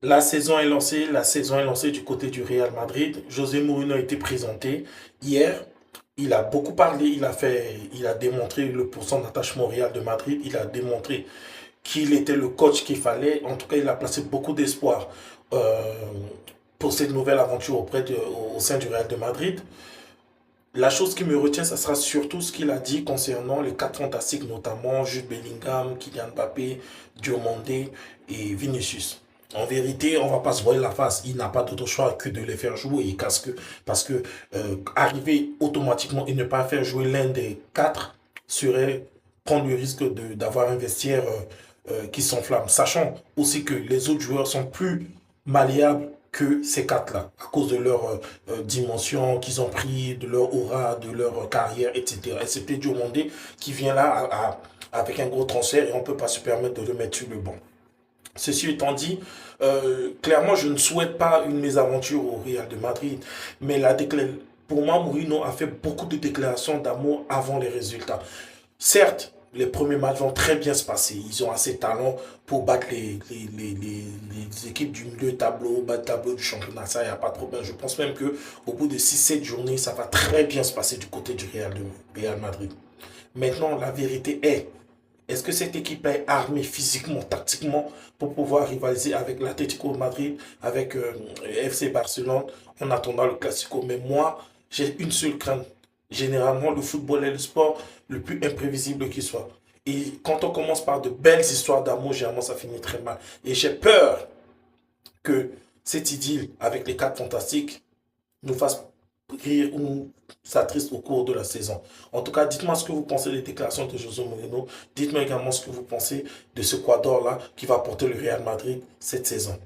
La saison est lancée du côté du Real Madrid. José Mourinho a été présenté hier. Il a beaucoup parlé, il a démontré pour son attachement au Real de Madrid. Il a démontré qu'il était le coach qu'il fallait. En tout cas, il a placé beaucoup d'espoir euh, pour cette nouvelle aventure au sein du Real de Madrid. La chose qui me retient, ça sera surtout ce qu'il a dit concernant les quatre fantastiques, notamment Jude Bellingham, Kylian Mbappé, Diomandé et Vinicius. En vérité, on va pas se voiler la face. Il n'a pas d'autre choix que de les faire jouer. Parce que arriver automatiquement et ne pas faire jouer l'un des quatre serait prendre le risque d'avoir un vestiaire qui s'enflamme. Sachant aussi que les autres joueurs sont plus malléables que ces quatre-là, à cause de leur dimension qu'ils ont pris, de leur aura, de leur carrière, etc. Et c'est Dieu Mondé qui vient là avec un gros transfert et on ne peut pas se permettre de le mettre sur le banc. Ceci étant dit, clairement, je ne souhaite pas une mésaventure au Real de Madrid, mais pour moi, Mourinho a fait beaucoup de déclarations d'amour avant les résultats. Certes, les premiers matchs vont très bien se passer. Ils ont assez de talent pour battre les équipes du milieu de tableau, battre le tableau du championnat. Ça, il n'y a pas de problème. Je pense même qu'au bout de 6 7 journées, ça va très bien se passer du côté du Real Madrid. Maintenant, la vérité est-ce que cette équipe est armée physiquement, tactiquement, pour pouvoir rivaliser avec l'Atlético Madrid, avec FC Barcelone, en attendant le Classico? Mais moi, j'ai une seule crainte. Généralement, le football est le sport le plus imprévisible qui soit. Et quand on commence par de belles histoires d'amour, généralement, ça finit très mal. Et j'ai peur que cette idylle avec les quatre fantastiques nous fasse rire ou nous s'attriste au cours de la saison. En tout cas, dites-moi ce que vous pensez des déclarations de José Mourinho. Dites-moi également ce que vous pensez de ce quadre-là qui va porter le Real Madrid cette saison.